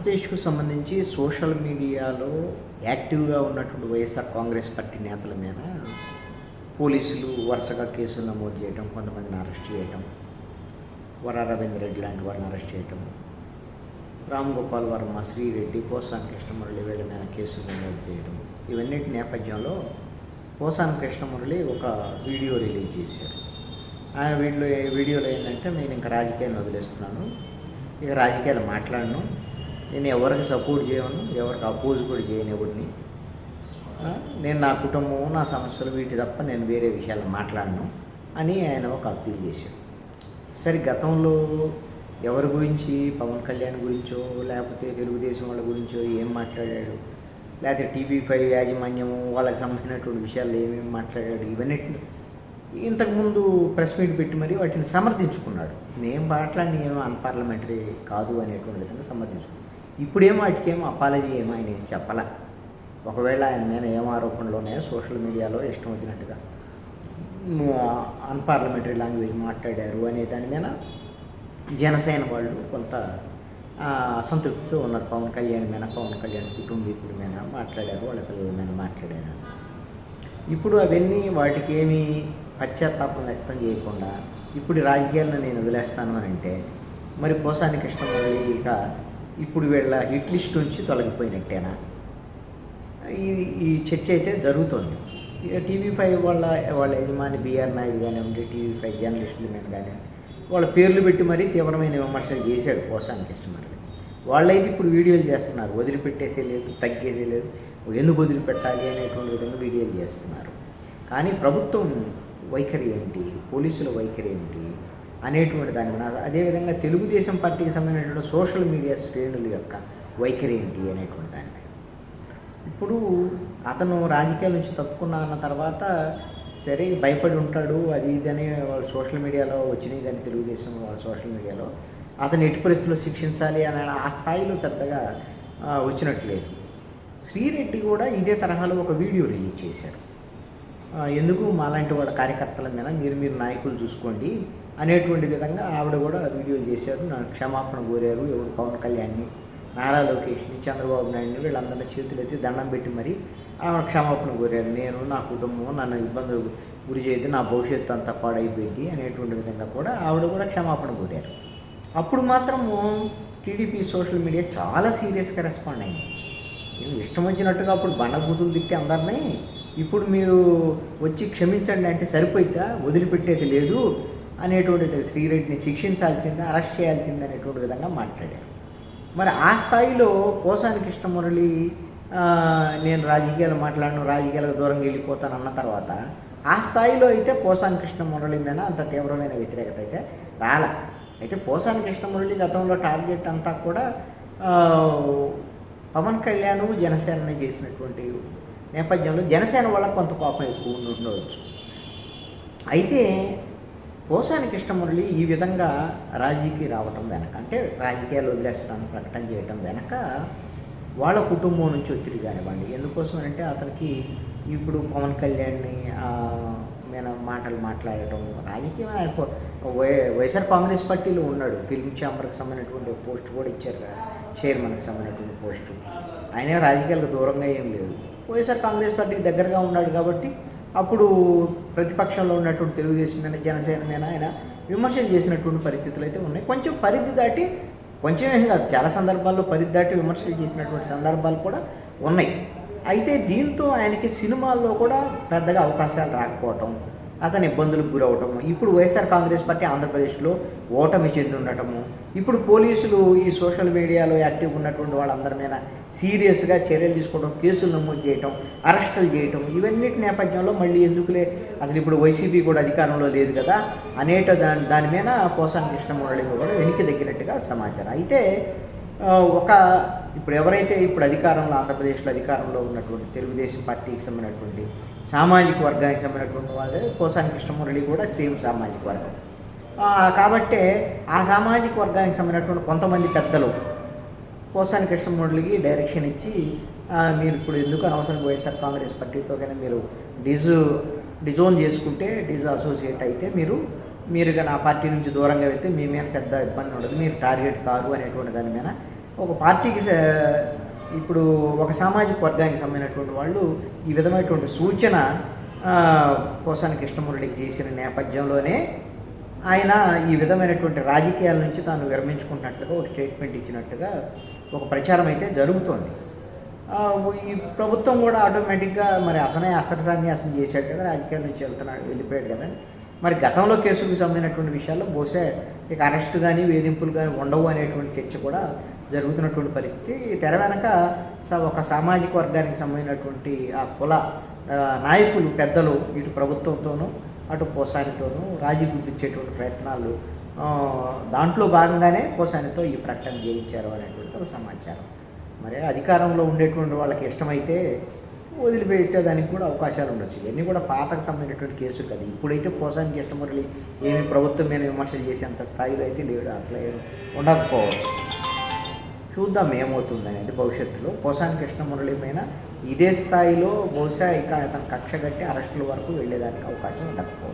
ఆంధ్రప్రదేశ్‌కు సంబంధించి సోషల్ మీడియాలో యాక్టివ్‌గా ఉన్నటువంటి వైఎస్ఆర్ కాంగ్రెస్ పార్టీ నేతల మీద పోలీసులు వరుసగా కేసులు నమోదు చేయటం, కొంతమందిని అరెస్ట్ చేయటం, వర రవీంద్ర రెడ్డి లాంటి వారిని అరెస్ట్ చేయటం, రామ్ గోపాల్ వర్మ, శ్రీరెడ్డి, పోసాని కృష్ణమురళి వీళ్ళ మీద కేసులు నమోదు చేయడం, ఇవన్నిటి నేపథ్యంలో పోసాని కృష్ణమురళి ఒక వీడియో రిలీజ్ చేశారు. ఆ వీడియోలో ఏంటంటే, నేను ఇంకా రాజకీయాలను వదిలేస్తున్నాను, ఇక రాజకీయాలు మాట్లాడను, నేను ఎవరికి సపోర్ట్ చేయను, ఎవరికి అపోజ్ కూడా చేయను ఎవరిని, నేను నా కుటుంబం, నా సమస్యలు వీటి తప్ప నేను వేరే విషయాలు మాట్లాడను అని ఆయన ఒక అప్పీల్ చేశాడు. సరే, గతంలో ఎవరి గురించి, పవన్ కళ్యాణ్ గురించో లేకపోతే తెలుగుదేశం వాళ్ళ గురించో ఏం మాట్లాడాడు, లేకపోతే టీవీ5 యాజమాన్యము వాళ్ళకి సంబంధించినటువంటి విషయాలు ఏమేమి మాట్లాడాడు, ఇవన్నీ ఇంతకుముందు ప్రెస్ మీట్ పెట్టి మరి వాటిని సమర్థించుకున్నాడు. నేను మాట్లాడిన ఏమో అన్పార్లమెంటరీ కాదు అనేటువంటి విధంగా సమర్థించుకున్నాడు. ఇప్పుడేమో వాటికేమో అపాలజీ ఏమో ఆయన చెప్పాలా. ఒకవేళ ఆయన మీద ఏం ఆరోపణలు ఉన్నాయో సోషల్ మీడియాలో ఇష్టం వచ్చినట్టుగా అన్పార్లమెంటరీ లాంగ్వేజ్ మాట్లాడారు అనే దాని మీద జనసేన వాళ్ళు కొంత అసంతృప్తితో ఉన్నారు. పవన్ కళ్యాణ్ మీద, పవన్ కళ్యాణ్ కుటుంబీకుడి మీద మాట్లాడారు, వాళ్ళ పిల్లల మీద మాట్లాడారు. ఇప్పుడు అవన్నీ వాటికి ఏమీ పశ్చాత్తాపం వ్యక్తం చేయకుండా ఇప్పుడు రాజకీయాలను నేను వదిలేస్తాను అని అంటే, మరి పోసాని కృష్ణమురళి ఇక ఇప్పుడు వీళ్ళ హిట్ లిస్ట్ నుంచి తొలగిపోయినట్టేనా? ఈ చర్చ అయితే జరుగుతుంది. ఇక టీవీ5 వాళ్ళ యజమాని బిఆర్ నాయుడు కానివ్వండి, టీవీ5 జర్నలిస్టుల మీద కానీ వాళ్ళ పేర్లు పెట్టి మరీ తీవ్రమైన విమర్శలు చేశాడు పోసాని కృష్ణమురళి. వాళ్ళైతే ఇప్పుడు వీడియోలు చేస్తున్నారు, వదిలిపెట్టేదే లేదు, తగ్గేదే లేదు, ఎందుకు వదిలిపెట్టాలి అనేటువంటి విధంగా వీడియోలు చేస్తున్నారు. కానీ ప్రభుత్వం వైఖరి ఏంటి, పోలీసుల వైఖరి ఏంటి అనేటువంటి దాని మీద, అదేవిధంగా తెలుగుదేశం పార్టీకి సంబంధించినటువంటి సోషల్ మీడియా శ్రేణుల యొక్క వైఖరి ఏంటి అనేటువంటి దాని మీద ఇప్పుడు అతను రాజకీయాల నుంచి తప్పుకున్నా అన్న తర్వాత సరే భయపడి ఉంటాడు, అది ఇది అని వాళ్ళు సోషల్ మీడియాలో వచ్చినాయి. కానీ తెలుగుదేశం వాళ్ళ సోషల్ మీడియాలో అతను ఎట్టి పరిస్థితుల్లో శిక్షించాలి అని ఆ స్థాయిలో పెద్దగా వచ్చినట్లేదు. శ్రీరెడ్డి కూడా ఇదే తరహాలో ఒక వీడియో రిలీజ్ చేశారు. ఎందుకు మాలాంటి వాళ్ళ కార్యకర్తల మీద మీరు నాయకులు చూసుకోండి అనేటువంటి విధంగా ఆవిడ కూడా వీడియోలు చేశారు. నాకు క్షమాపణ కోరారు. ఎవరు పవన్ కళ్యాణ్ని, నారా లోకేష్ని, చంద్రబాబు నాయుడిని వీళ్ళందరినీ చేతులెత్తి దండం పెట్టి మరి ఆవిడ క్షమాపణ కోరారు. నేను, నా కుటుంబం నన్ను ఇబ్బందులు గురి చేయదు, నా భవిష్యత్తు అంతా పాడైపోయింది అనేటువంటి విధంగా కూడా ఆవిడ కూడా క్షమాపణ కోరారు. అప్పుడు మాత్రము టీడీపీ సోషల్ మీడియా చాలా సీరియస్గా రెస్పాండ్ అయింది. ఇష్టం వచ్చినట్టుగా అప్పుడు బండబూతులు తిట్టి అందరినీ ఇప్పుడు మీరు వచ్చి క్షమించండి అంటే సరిపోయిద్దా, వదిలిపెట్టేది లేదు అనేటువంటి శ్రీరెడ్డిని శిక్షించాల్సిందే, అరెస్ట్ చేయాల్సిందే అనేటువంటి విధంగా మాట్లాడారు. మరి ఆ స్థాయిలో పోసాని కృష్ణమురళి నేను రాజకీయాలు మాట్లాడను, రాజకీయాలకు దూరంగా వెళ్ళిపోతాను అన్న తర్వాత ఆ స్థాయిలో అయితే పోసాని కృష్ణమురళి మీద అంత తీవ్రమైన వ్యతిరేకత అయితే రాల. అయితే పోసాని కృష్ణమురళి గతంలో టార్గెట్ అంతా కూడా పవన్ కళ్యాణ్ జనసేనని చేసినటువంటి నేపథ్యంలో జనసేన వాళ్ళకు కొంత కోపం ఎక్కువ ఉండవచ్చు. అయితే పోసాని కృష్ణమురళి ఈ విధంగా రాజకీయ రావటం వెనక, అంటే రాజకీయాలు వదిలేస్తాను ప్రకటన చేయటం వెనక వాళ్ళ కుటుంబం నుంచి ఒత్తిడి కానివ్వండి. ఎందుకోసం అంటే అతనికి ఇప్పుడు పవన్ కళ్యాణ్ని మీద మాటలు మాట్లాడటం రాజకీయం. వైఎస్ఆర్ కాంగ్రెస్ పార్టీలో ఉన్నాడు, ఫిల్మ్ ఛాంబర్కి సంబంధించినటువంటి పోస్ట్ కూడా ఇచ్చారు కదా, చైర్మన్కి సంబంధించినటువంటి పోస్టు. ఆయన రాజకీయాలకు దూరంగా ఏం లేదు, వైఎస్ఆర్ కాంగ్రెస్ పార్టీకి దగ్గరగా ఉన్నాడు కాబట్టి అప్పుడు ప్రతిపక్షంలో ఉన్నటువంటి తెలుగుదేశం మీద, జనసేన మీద ఆయన విమర్శలు చేసినటువంటి పరిస్థితులు అయితే ఉన్నాయి. కొంచెం పరిధి దాటి, కొంచెం ఏం కాదు, చాలా సందర్భాల్లో పరిధి దాటి విమర్శలు చేసినటువంటి సందర్భాలు కూడా ఉన్నాయి. అయితే దీంతో ఆయనకి సినిమాల్లో కూడా పెద్దగా అవకాశాలు రాకపోవటం, అతను ఇబ్బందులకు గురవటము, ఇప్పుడు వైఎస్ఆర్ కాంగ్రెస్ పార్టీ ఆంధ్రప్రదేశ్లో ఓటమి చెంది ఉండటము, ఇప్పుడు పోలీసులు ఈ సోషల్ మీడియాలో యాక్టివ్ ఉన్నటువంటి వాళ్ళందరి మీద సీరియస్గా చర్యలు తీసుకోవడం, కేసులు నమోదు చేయటం, అరెస్టులు చేయటం, ఇవన్నిటి నేపథ్యంలో మళ్ళీ ఎందుకులే, అసలు ఇప్పుడు వైసీపీ కూడా అధికారంలో లేదు కదా అనేట దాని మీద పోసాని కృష్ణమురళి కూడా వెనక్కి దగ్గినట్టుగా సమాచారం. అయితే ఇప్పుడు ఎవరైతే ఇప్పుడు అధికారంలో, ఆంధ్రప్రదేశ్లో అధికారంలో ఉన్నటువంటి తెలుగుదేశం పార్టీకి సంబంధించినటువంటి సామాజిక వర్గానికి సంబంధించినటువంటి వాళ్ళు పోసాని కృష్ణమురళి కూడా సేమ్ సామాజిక వర్గం కాబట్టే ఆ సామాజిక వర్గానికి సంబంధించినటువంటి కొంతమంది పెద్దలు పోసాని కృష్ణమురళికి డైరెక్షన్ ఇచ్చి మీరు ఇప్పుడు ఎందుకు అనవసరం వైఎస్ఆర్ కాంగ్రెస్ పార్టీతో కానీ మీరు డిజోన్ చేసుకుంటే, అసోసియేట్ అయితే మీరు కానీ ఆ పార్టీ నుంచి దూరంగా వెళ్తే మీ మీద పెద్ద ఇబ్బంది ఉండదు, మీరు టార్గెట్ కారు అనేటువంటి దాని మీద ఒక పార్టీకి ఇప్పుడు ఒక సామాజిక వర్గానికి సంబంధించినటువంటి వాళ్ళు ఈ విధమైనటువంటి సూచన పోసాని కృష్ణమురళికి చేసిన నేపథ్యంలోనే ఆయన ఈ విధమైనటువంటి రాజకీయాల నుంచి తాను విరమించుకున్నట్టుగా ఒక స్టేట్మెంట్ ఇచ్చినట్టుగా ఒక ప్రచారం అయితే జరుగుతోంది. ఈ ప్రభుత్వం కూడా ఆటోమేటిక్గా మరి అతనే అస్త్రసన్యాసం చేశాడు కదా, రాజకీయాల నుంచి వెళ్ళిపోయాడు కదా. మరి గతంలో కేసులకు సంబంధించినటువంటి విషయాల్లో బహుశా ఇక అరెస్టు కానీ వేధింపులు కానీ ఉండవు అనేటువంటి చర్చ కూడా జరుగుతున్నటువంటి పరిస్థితి. తెర వెనక ఒక సామాజిక వర్గానికి సంబంధించినటువంటి ఆ కుల నాయకులు పెద్దలు ఇటు ప్రభుత్వంతోనూ అటు పోసానితోనూ రాజీ కుదిర్చేటువంటి ప్రయత్నాలు, దాంట్లో భాగంగానే పోసానితో ఈ ప్రకటన చేయించారు అనేటువంటి ఒక సమాచారం. మరి అధికారంలో ఉండేటువంటి వాళ్ళకి ఇష్టమైతే వదిలిపెట్టే దానికి కూడా అవకాశాలు ఉండొచ్చు. ఇవన్నీ కూడా పాతకు సంబంధించినటువంటి కేసులు కదా. ఇప్పుడైతే పోసానికి కృష్ణమురళి ఏమి ప్రభుత్వం మీద విమర్శలు చేసేంత స్థాయిలో అయితే లేడు, అట్లా ఉండకపోవచ్చు. చూద్దాం ఏమవుతుంది అనేది భవిష్యత్తులో. పోసాని కృష్ణమురళి పైన ఇదే స్థాయిలో బహుశా ఇక అతను కక్ష కట్టి అరెస్టుల వరకు వెళ్ళేదానికి అవకాశం ఉండకపోవచ్చు.